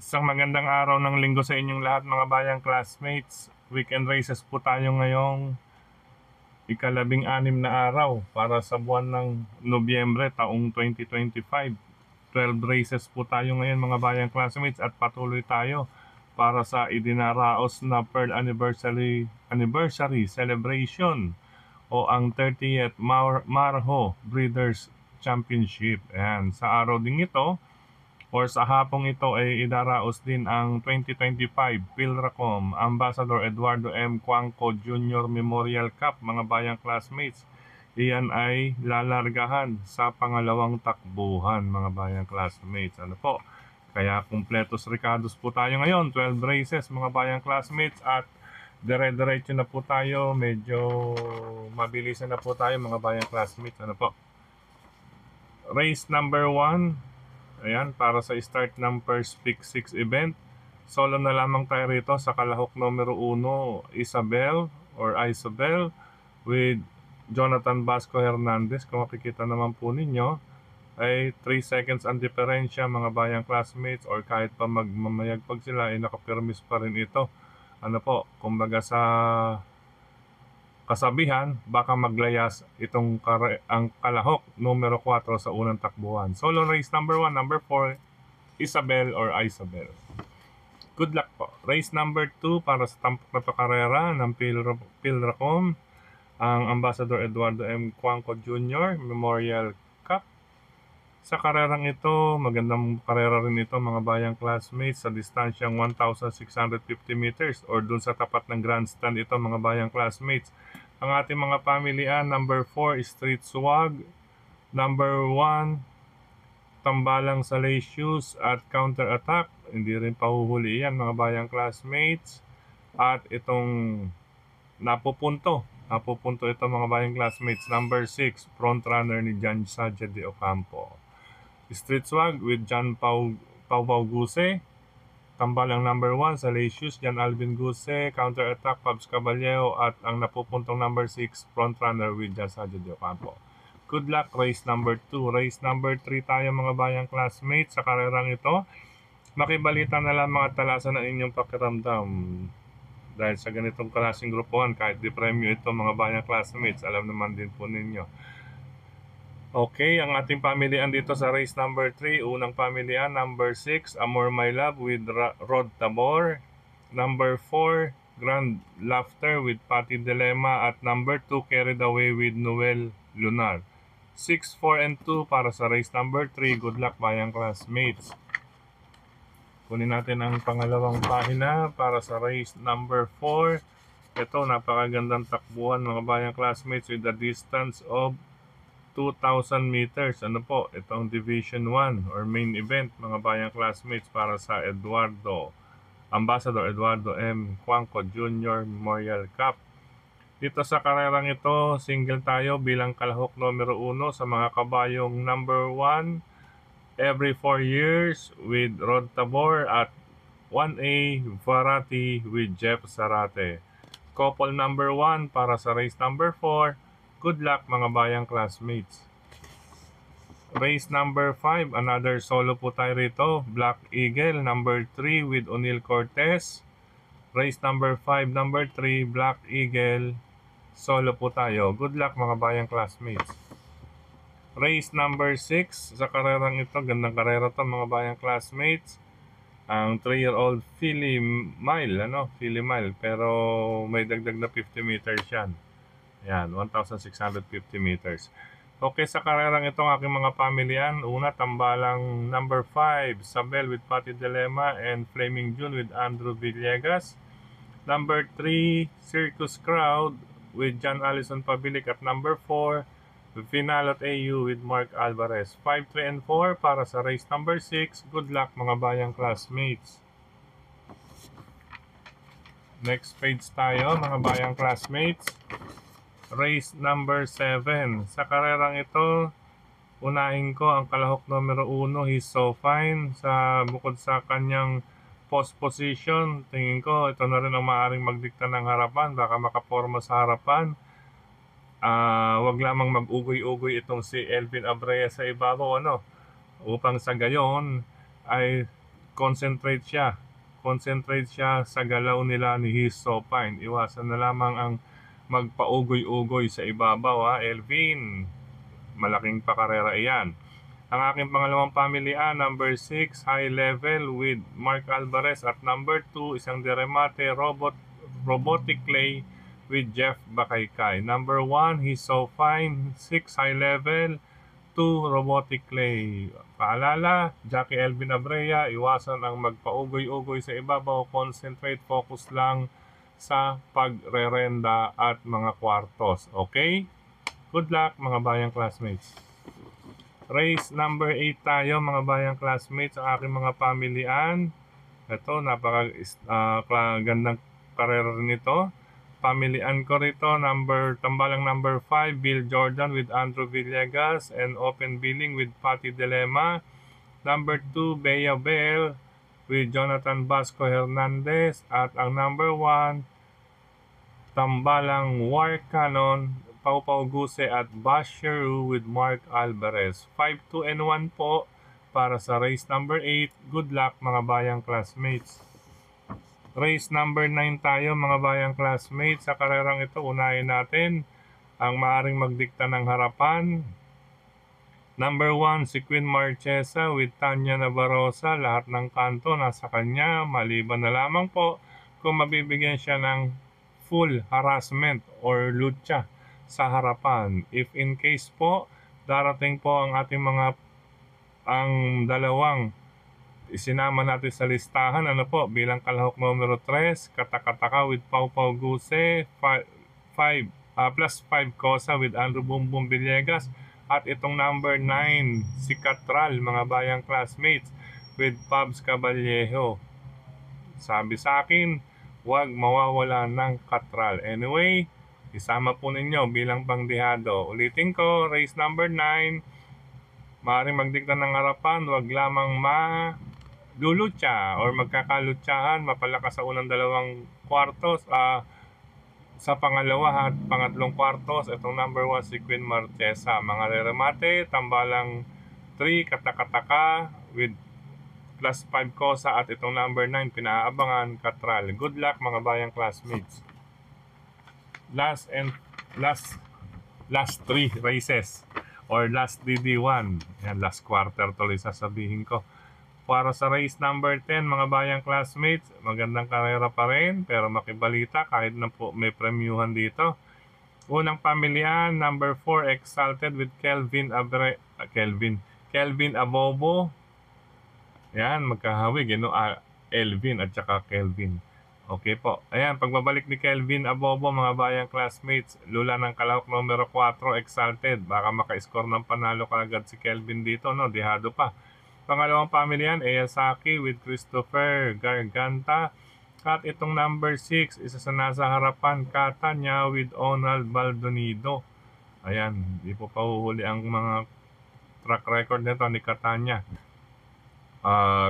Isang magandang araw ng linggo sa inyong lahat mga bayang classmates. Weekend races po tayo ngayong ika-16 na araw para sa buwan ng Nobyembre taong 2025. 12 races po tayo ngayon mga bayang classmates at patuloy tayo para sa idinaraos na Pearl Anniversary Celebration o ang 30th Marho Breeders' Championship. Ayan, sa araw ding ito or sa hapong ito ay idaraos din ang 2025 Philracom Ambassador Eduardo M. Cuangco Jr. Memorial Cup mga bayang classmates. Iyan ay lalargahan sa pangalawang takbuhan mga bayang classmates. Ano po? Kaya kumpletos recados po tayo ngayon. 12 races mga bayang classmates at dire-diretso na po tayo. Medyo mabilisan na po tayo mga bayang classmates. Ano po? Race number 1. Ayan, para sa start ng first pick 6 event. Solo na lamang tayo rito sa kalahok numero 1, Isabel with Jonathan Vasco Hernandez. Kung makikita naman po ninyo ay 3 seconds ang diferensya mga bayang classmates, or kahit pa magmamayagpag sila ay nakapirmis pa rin ito. Ano po, kumbaga sa kasabihan, baka maglayas itong ang kalahok numero 4 sa unang takbuhan. Solo race number 1, number 4, Isabel. Good luck po. Race number 2 para sa tampok na pakarera ng Philracom, ang Ambassador Eduardo M. Cuangco Jr. Memorial Cup. Sa karerang ito, magandang karera rin ito mga bayang classmates, sa distansyang 1,650 meters or dun sa tapat ng grandstand ito mga bayang classmates. Ang ating mga pamilian, number 4, Street Swag, number 1, Tambalang Salacious at Counter Attack. Hindi rin pahuhuli yan mga bayang classmates. At itong napupunto ito mga bayang classmates, number 6, front runner ni John Sadia de Ocampo. Street Swag with John Pau Guse. Tambalang number 1, Salacious, Jan Alvin Guse, Counter Attack, Pabs Caballero, at ang napupuntong number 6, front runner with John Sadia de Ocampo. Good luck, race number 2. Race number 3 tayo mga bayang classmates. Sa karerang ito, makibalita na lang mga talasan ng inyong pakiramdam. Dahil sa ganitong klaseng grupuhan, kahit di premyo ito mga bayang classmates, alam naman din po ninyo. Okay, ang ating pamilihan dito sa race number 3, unang pamilihan, number 6, Amor My Love with Rod Tabor. Number 4, Grand Laughter with Patty Dilema. At number 2, Carried Away with Noel Lunar. 6, 4, and 2 para sa race number 3. Good luck bayang classmates. Kunin natin ang pangalawang pahina para sa race number 4. Ito, napakagandang takbuhan mga bayang classmates with a distance of 2,000 meters. Ano po? Ito ang Division 1 or main event mga bayang classmates para sa Ambassador Eduardo M. Cuangco Jr. Memorial Cup. Dito sa karerang ito, single tayo bilang kalahok numero 1 sa mga kabayong number 1 every 4 years with Rod Tabor at 1A Varati with Jeff Zarate. Couple number 1 para sa race number 4. Good luck mga bayang classmates. Race number 5, another solo po tayo rito. Black Eagle, number 3 with O'Neil Cortez. Race number 5, number 3, Black Eagle. Solo po tayo. Good luck mga bayang classmates. Race number 6, sa karerang ito, gandang karera to mga bayang classmates. Ang 3-year-old Philly Mile, pero may dagdag na 50 meters yan. Yan, 1,650 meters. Okay, sa karerang ito ang aking mga pamilihan. Una, tambalang number 5, Sabel with Patty Dilema and Flaming June with Andrew Villegas. Number 3, Circus Crowd with John Allison Pabilic. At number 4, Finalot AU with Mark Alvarez. 5, 3, and 4 para sa race number 6. Good luck mga bayang classmates. Next page tayo mga bayang classmates. Race number 7. Sa karerang ito, unahin ko ang kalahok numero 1, He's So Fine. Bukod sa kanyang post position, tingin ko ito na rin ang maaaring magdikta ng harapan. Baka makaporma sa harapan. Wag lamang mag-ugoy-ugoy itong si Elvin Abreu sa ibabaw, upang sa gayon ay concentrate siya. Concentrate siya sa galaw nila ni He's So Fine. Iwasan na lamang ang magpaugoy-ugoy sa ibabaw, ha, Elvin. Malaking pakarera iyan. Ang aking pangalawang pamilian, number 6, High Level with Mark Alvarez. At number 2, isang deremate, Robotic Clay with Jeff Bakaykay. Number 1, He's So Fine. 6, High Level. 2, Robotic Clay. Paalala, Jackie Elvin Abrea, iwasan ang magpaugoy-ugoy sa ibabaw. Concentrate, focus lang sa pagrerenda at mga kwartos. Okay? Good luck mga bayang classmates. Race number 8 tayo mga bayang classmates, ang aking mga pamilian. Ito, napakagandang karera nito. Pamilian ko rito, tambalang number 5, Bill Jordan with Andrew Villegas and open billing with Patty Dilema. Number 2, Bea Bell with Jonathan Vasco Hernandez. At ang number 1, tambalang War Cannon, Pau Pau Guse at Basheru with Mark Alvarez. 5, 2, and 1 po para sa race number 8. Good luck mga bayang classmates. Race number 9 tayo mga bayang classmates. Sa karerang ito, unahin natin ang maaring magdikta ng harapan. Number 1, si Queen Marchesa with Tanya Navarroza. Lahat ng kanto nasa kanya, maliban na lamang po kung mabibigyan siya ng full harassment or lucha sa harapan. If in case po, darating po ang ating ang dalawang isinama natin sa listahan, ano po, bilang kalahok numero 3, Katakataka with Pau Pau Guse, plus 5 Kosa with Andrew Bumbum Villegas, at itong number 9, si Katral, mga bayang classmates, with Pabs Caballejo. Sabi sa akin, huwag mawawala ng Katral. Anyway, isama po ninyo bilang pangdihado. Ulitin ko, race number 9, maaaring magdikta ng harapan, huwag lamang lulutya or magkakalutsahan, mapalakas sa unang dalawang kwartos, sa pangalawa at pangatlong kwartos. Itong number 1, si Queen Marchesa. Mga reremate, tambalang 3, Katakataka with plus 5 Kosa, at itong number 9, pinaabangan, Katral. Good luck mga bayang classmates. Last 3 races or last DD1. Yan, last quarter tuloy sasabihin ko. Para sa race number 10 mga bayang classmates, magandang karera pa rin pero makibalita kahit na po may premyuhan dito. Unang pamilihan, number 4, Exalted with Kelvin Abobo. Yan, magkahawig, Elvin at saka Kelvin. Okay po. Ayan, pagbabalik ni Kelvin Abobo mga bayang classmates, lula ng kalahok numero 4, Exalted. Baka maka-score ng panalo kaagad si Kelvin dito, no? Dihado pa. Pangalawang pamilyan, Eyasaki with Christopher Garganta. At itong number 6, isa sa nasa harapan, Katanya with Onald Baldonido. Ayan, di po pahuhuli ang mga track record nito ni Katanya.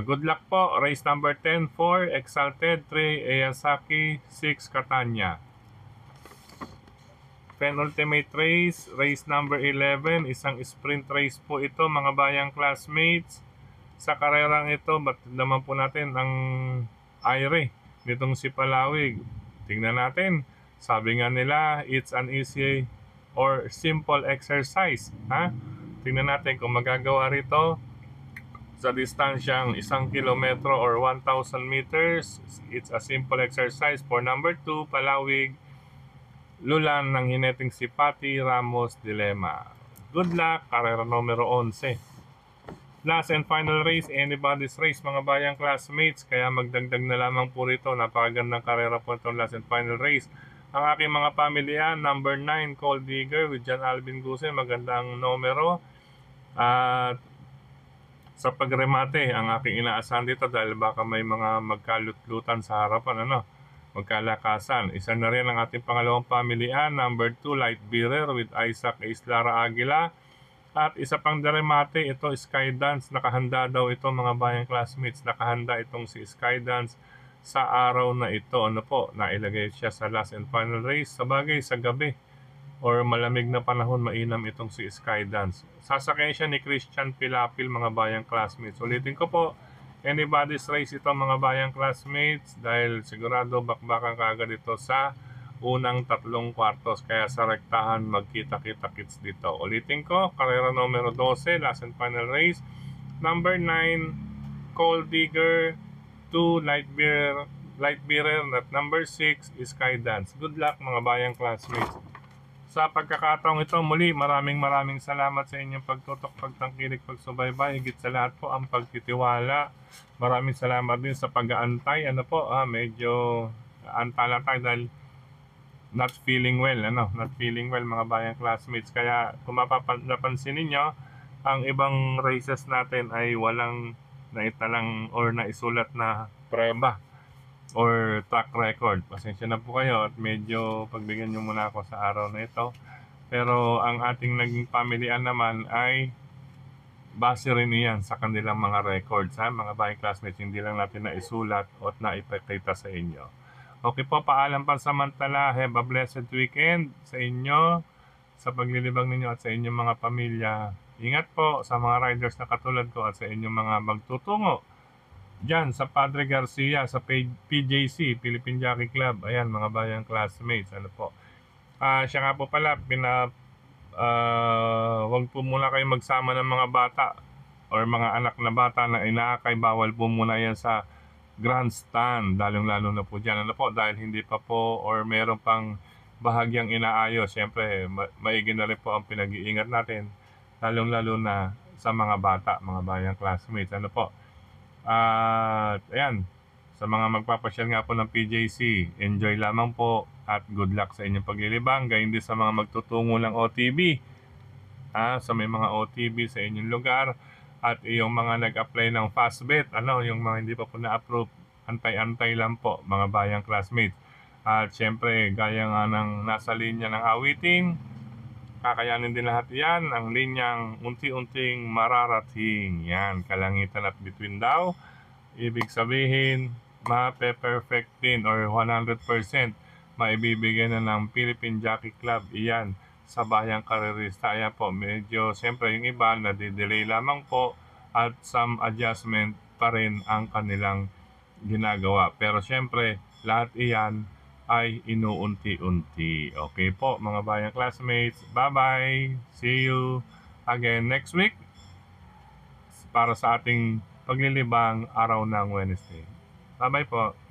Good luck po. Race number 10, 4, Exalted, 3, Eyasaki, 6, Katanya. Penultimate race, race number 11, isang sprint race po ito mga bayang classmates. Sa karerang ito, ba't naman po natin ang Aire nitong si Palawig. Tingnan natin. Sabi nga nila, it's an easy or simple exercise. Tingnan natin kung magagawa rito sa distansyang 1 kilometro or 1,000 meters. It's a simple exercise. For number 2, Palawig, lulan ng hineting si Patty Ramos Dilema. Good luck, karera numero 11. Last and final race, anybody's race mga bayang classmates. Kaya magdagdag na lamang po rito. Napakagandang karera po itong last and final race. Ang aking mga pamilyan, number 9, Cold Digger with John Alvin Guse. Magandang numero. At sa pagremate, ang aking inaasahan dito dahil baka may mga magkalutlutan sa harapan, magkalakasan. Isa na rin ang ating pangalawang pamilian, number 2, Light Bearer with Isaac Islara Aguila. At isa pang deremate, ito Skydance. Nakahanda daw ito mga bayang classmates. Nakahanda itong si Skydance sa araw na ito. Nailagay siya sa last and final race. Sa bagay, sa gabi or malamig na panahon, mainam itong si Skydance. Sasakyan siya ni Christian Pilapil mga bayang classmates. Ulitin ko po, anybody's race ito mga bayang classmates dahil sigurado bakbakan kaagad ito sa unang 3 kwartos, kaya sa rektahan magkita-kita kits dito. Ulitin ko, karera numero 12, last and final race. Number 9, Cold Digger. 2, Light Bearer. At number 6, Sky Dance. Good luck mga bayang classmates. Sa pagkakataong ito, muli maraming salamat sa inyong pagtutok, pagtangkilik, pagsubaybay. Higit sa lahat po ang pagtitiwala. Maraming salamat din sa pag-aantay. Medyo antala tayo dahil not feeling well mga bayang classmates. Kaya kung napansin ninyo, ang ibang races natin ay walang naitalang or naisulat na prueba or track record. Pasensya na po kayo at medyo pagbigyan nyo muna ako sa araw na ito. Pero ang ating naging pamilyan naman ay base rin iyan sa kanilang mga records, mga bayang classmates. Hindi lang natin naisulat o naipakita sa inyo. Okay po, paalam pansamantala. Have a blessed weekend sa inyo, sa paglilibang ninyo at sa inyong mga pamilya. Ingat po sa mga riders na katulad ko at sa inyong mga magtutungo dyan sa Padre Garcia, sa PJC, Philippine Jockey Club. Ayan, mga bayang classmates. Siya nga po pala, wag po muna kayo magsama ng mga bata or mga anak na bata na inaakay. Bawal po muna yan sa grandstand, lalong-lalo na po dyan. Dahil hindi pa po or meron pang bahagyang inaayos. Siyempre, maigi na rin po ang pinag-iingat natin, lalong-lalo na sa mga bata, mga bayang classmates. Ayan, sa mga magpapasyal nga po ng PJC, enjoy lamang po at good luck sa inyong paglilibang. Gayun din sa mga magtutungo ng OTB, sa may mga OTB sa inyong lugar, at yung mga nag-apply ng Fastbet, yung mga hindi pa po na-approve, antay-antay lang po mga bayang classmates. At syempre, gaya nga ng nasa linya ng awitin, kakayanin din lahat yan. Ang linyang unti-unting mararating. Yan, kalangitan at between daw. Ibig sabihin, ma-perfect din or 100% maibibigay na ng Philippine Jockey Club. Iyan, sa bayang karerista. Ayan po, medyo siyempre yung iba nadidelay lamang po at some adjustment pa rin ang kanilang ginagawa. Pero siyempre, lahat iyan ay inuunti-unti. Okay po mga bayang classmates, bye-bye! See you again next week para sa ating paglilibang araw ng Wednesday. Bye-bye po!